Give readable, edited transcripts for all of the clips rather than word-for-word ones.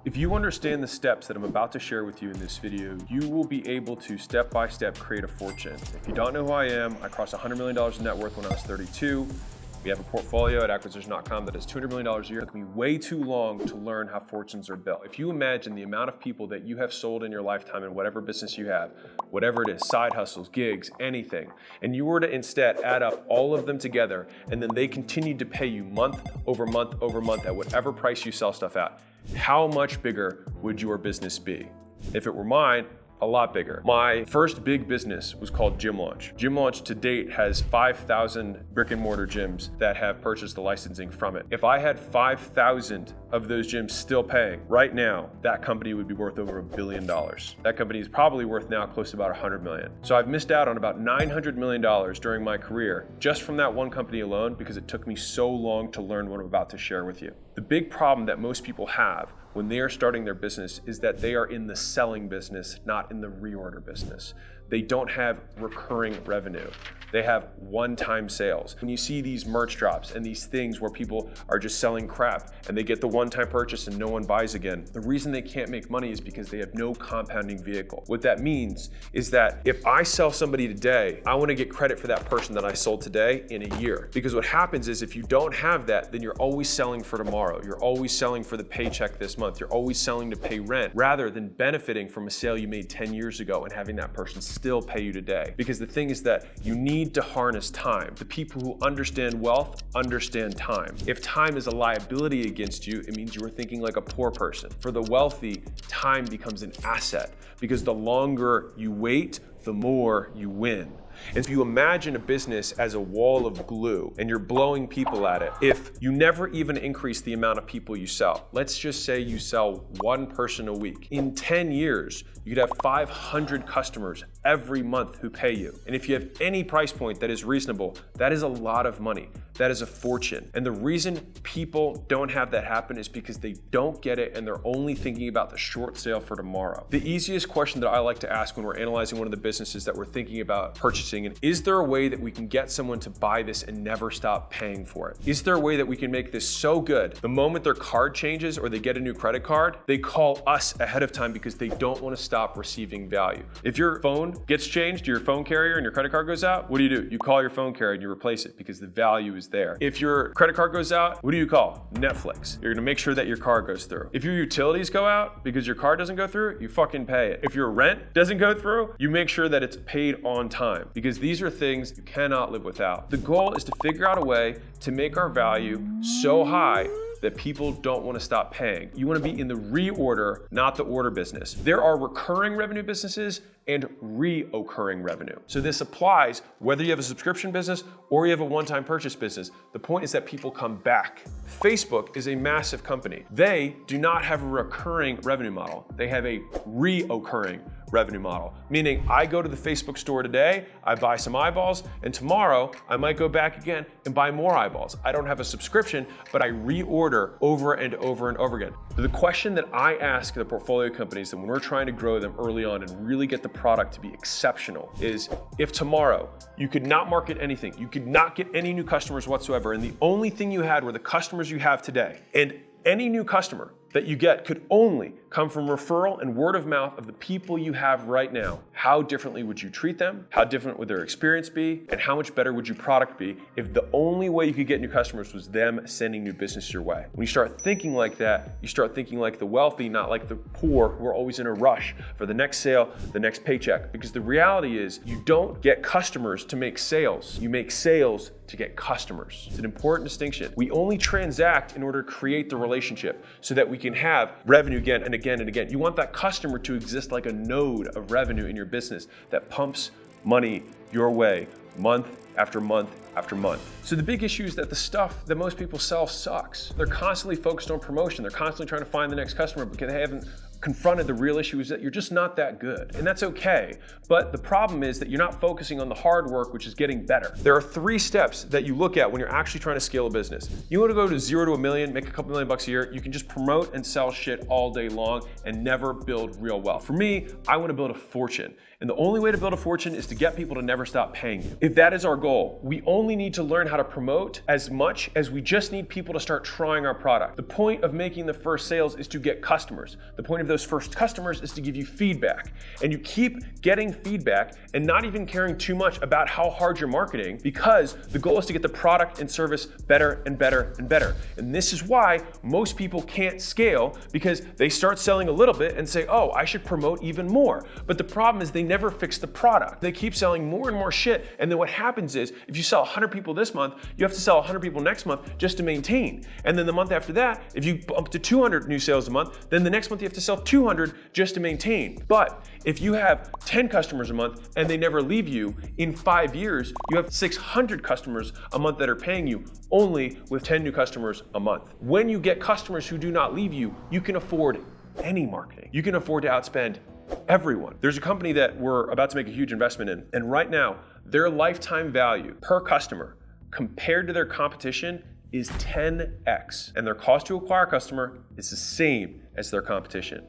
If you understand the steps that I'm about to share with you in this video, you will be able to step by step create a fortune. If you don't know who I am, I crossed $100 million in net worth when I was 32. We have a portfolio at acquisition.com that is $200 million a year. It took me way too long to learn how fortunes are built. If you imagine the amount of people that you have sold in your lifetime in whatever business you have, whatever it is, side hustles, gigs, anything, and you were to instead add up all of them together, and then they continued to pay you month over month over month at whatever price you sell stuff at, how much bigger would your business be? If it were mine, a lot bigger. My first big business was called Gym Launch. Gym Launch to date has 5,000 brick and mortar gyms that have purchased the licensing from it. If I had 5,000 of those gyms still paying right now, that company would be worth over $1 billion. That company is probably worth now close to about 100 million. So I've missed out on about $900 million during my career just from that one company alone because it took me so long to learn what I'm about to share with you. The big problem that most people have when they are starting their business is that they are in the selling business, not in the reorder business. They don't have recurring revenue. They have one-time sales. When you see these merch drops and these things where people are just selling crap and they get the one-time purchase and no one buys again, the reason they can't make money is because they have no compounding vehicle. What that means is that if I sell somebody today, I want to get credit for that person that I sold today in a year. Because what happens is if you don't have that, then you're always selling for tomorrow. You're always selling for the paycheck this month. You're always selling to pay rent rather than benefiting from a sale you made 10 years ago and having that person still pay you today. Because the thing is that you need to harness time. The people who understand wealth understand time. If time is a liability against you, it means you are thinking like a poor person. For the wealthy, time becomes an asset because the longer you wait, the more you win. And if you imagine a business as a wall of glue and you're blowing people at it, if you never even increase the amount of people you sell, let's just say you sell one person a week. In 10 years, you could have 500 customers every month who pay you. And if you have any price point that is reasonable, that is a lot of money. That is a fortune. And the reason people don't have that happen is because they don't get it and they're only thinking about the short sale for tomorrow. The easiest question that I like to ask when we're analyzing one of the businesses that we're thinking about purchasing, and is there a way that we can get someone to buy this and never stop paying for it? Is there a way that we can make this so good, the moment their card changes or they get a new credit card, they call us ahead of time because they don't want to stop receiving value? If your phone gets changed to your phone carrier and your credit card goes out, what do? You call your phone carrier and you replace it because the value is there. If your credit card goes out, what do you call? Netflix. You're gonna make sure that your car goes through. If your utilities go out because your car doesn't go through, you fucking pay it. If your rent doesn't go through, you make sure that it's paid on time because these are things you cannot live without. The goal is to figure out a way to make our value so high that people don't want to stop paying. You want to be in the reorder, not the order business. There are recurring revenue businesses and reoccurring revenue. So this applies whether you have a subscription business or you have a one-time purchase business. The point is that people come back. Facebook is a massive company. They do not have a recurring revenue model. They have a reoccurring revenue model, meaning I go to the Facebook store today, I buy some eyeballs, and tomorrow I might go back again and buy more eyeballs. I don't have a subscription, but I reorder over and over and over again. So the question that I ask the portfolio companies that when we're trying to grow them early on and really get the product to be exceptional is, if tomorrow you could not market anything, you could not get any new customers whatsoever, and the only thing you had were the customers you have today, and any new customer that you get could only come from referral and word of mouth of the people you have right now, how differently would you treat them? How different would their experience be? And how much better would your product be if the only way you could get new customers was them sending new business your way? When you start thinking like that, you start thinking like the wealthy, not like the poor who are always in a rush for the next sale, the next paycheck. Because the reality is you don't get customers to make sales. You make sales to get customers. It's an important distinction. We only transact in order to create the relationship so that we can have revenue again and again and again. You want that customer to exist like a node of revenue in your business that pumps money your way month after month after month. So the big issue is that the stuff that most people sell sucks. They're constantly focused on promotion. They're constantly trying to find the next customer because they haven't confronted the real issue is that you're just not that good. And that's okay. But the problem is that you're not focusing on the hard work, which is getting better. There are 3 steps that you look at when you're actually trying to scale a business. You want to go to 0 to $1 million, make a couple million bucks a year. You can just promote and sell shit all day long and never build real wealth. For me, I want to build a fortune. And the only way to build a fortune is to get people to never stop paying you. If that is our goal, we only only need to learn how to promote as much as we just need people to start trying our product. The point of making the first sales is to get customers. The point of those first customers is to give you feedback. And you keep getting feedback and not even caring too much about how hard you're marketing, because the goal is to get the product and service better and better and better. And this is why most people can't scale, because they start selling a little bit and say, oh, I should promote even more. But the problem is they never fix the product. They keep selling more and more shit. And then what happens is, if you sell 100 people this month, you have to sell 100 people next month just to maintain. And then the month after that, if you bump to 200 new sales a month, then the next month you have to sell 200 just to maintain. But if you have 10 customers a month and they never leave you, in 5 years, you have 600 customers a month that are paying you only with 10 new customers a month. When you get customers who do not leave you, you can afford any marketing. You can afford to outspend everyone. There's a company that we're about to make a huge investment in, and right now, their lifetime value per customer compared to their competition is 10x, and their cost to acquire a customer is the same as their competition.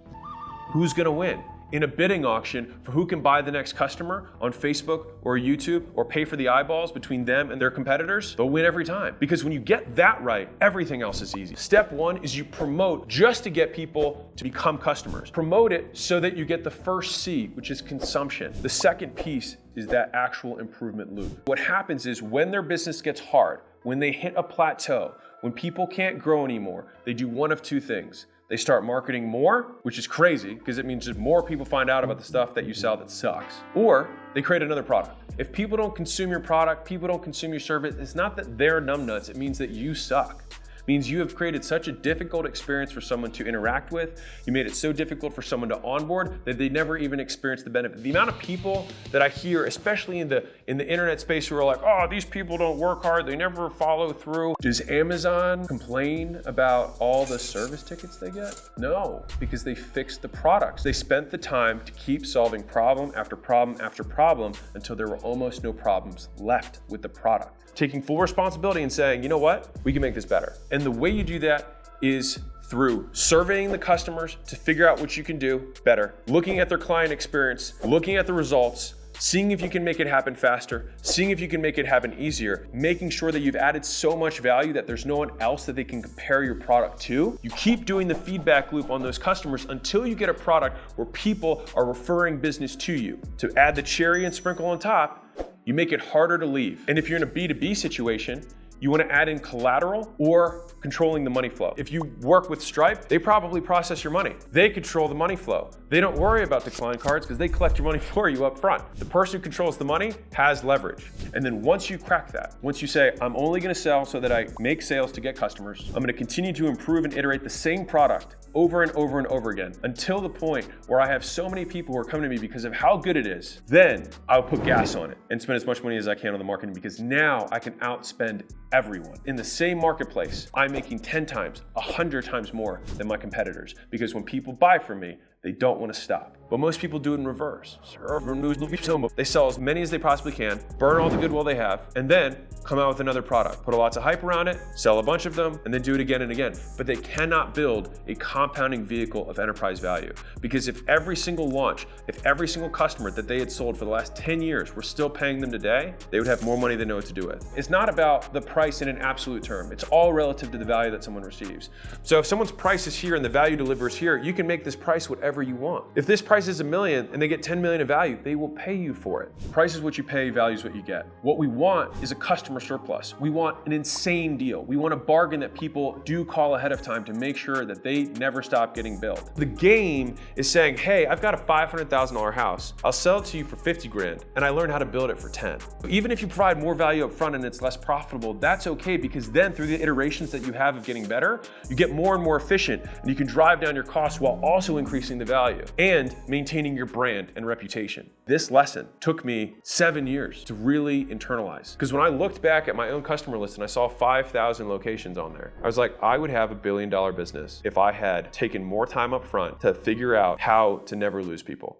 Who's gonna win? In a bidding auction for who can buy the next customer on Facebook or YouTube or pay for the eyeballs between them and their competitors, they'll win every time. Because when you get that right, everything else is easy. Step one is you promote just to get people to become customers. Promote it so that you get the first C, which is consumption. The second piece is that actual improvement loop. What happens is when their business gets hard, when they hit a plateau, when people can't grow anymore, they do one of two things. They start marketing more, which is crazy because it means that more people find out about the stuff that you sell that sucks. Or they create another product. If people don't consume your product, people don't consume your service, it's not that they're numbnuts, it means that you suck. It means you have created such a difficult experience for someone to interact with. You made it so difficult for someone to onboard that they never even experience the benefit. The amount of people that I hear, especially in the internet space, who are like, oh, these people don't work hard, they never follow through. Does Amazon complain about all the service tickets they get? No, because they fixed the products. They spent the time to keep solving problem after problem after problem until there were almost no problems left with the product. Taking full responsibility and saying, you know what, we can make this better. And the way you do that is through surveying the customers to figure out what you can do better, looking at their client experience, looking at the results, seeing if you can make it happen faster, seeing if you can make it happen easier, making sure that you've added so much value that there's no one else that they can compare your product to. You keep doing the feedback loop on those customers until you get a product where people are referring business to you. To add the cherry and sprinkle on top, you make it harder to leave. And if you're in a B2B situation, you want to add in collateral or controlling the money flow. If you work with Stripe, they probably process your money. They control the money flow. They don't worry about decline cards because they collect your money for you up front. The person who controls the money has leverage. And then once you crack that, once you say, I'm only going to sell so that I make sales to get customers, I'm going to continue to improve and iterate the same product over and over and over again until the point where I have so many people who are coming to me because of how good it is, then I'll put gas on it and spend as much money as I can on the marketing, because now I can outspend everyone. In the same marketplace, I'm making 10 times, 100 times more than my competitors, because when people buy from me, they don't want to stop. But most people do it in reverse. They sell as many as they possibly can, burn all the goodwill they have, and then come out with another product. Put lots of hype around it, sell a bunch of them, and then do it again and again. But they cannot build a compounding vehicle of enterprise value. Because if every single launch, if every single customer that they had sold for the last 10 years were still paying them today, they would have more money they know what to do with. It's not about the price in an absolute term. It's all relative to the value that someone receives. So if someone's price is here and the value delivers here, you can make this price whatever you want. If this price is $1 million and they get 10 million of value, they will pay you for it. Price is what you pay, value is what you get. What we want is a customer surplus. We want an insane deal. We want a bargain that people do call ahead of time to make sure that they never stop getting billed. The game is saying, hey, I've got a $500,000 house. I'll sell it to you for 50 grand and I learned how to build it for 10. Even if you provide more value up front and it's less profitable, that's okay, because then through the iterations that you have of getting better, you get more and more efficient and you can drive down your costs while also increasing the value and maintaining your brand and reputation. This lesson took me 7 years to really internalize, because when I looked back at my own customer list and I saw 5,000 locations on there, I was like, I would have $1 billion business if I had taken more time up front to figure out how to never lose people.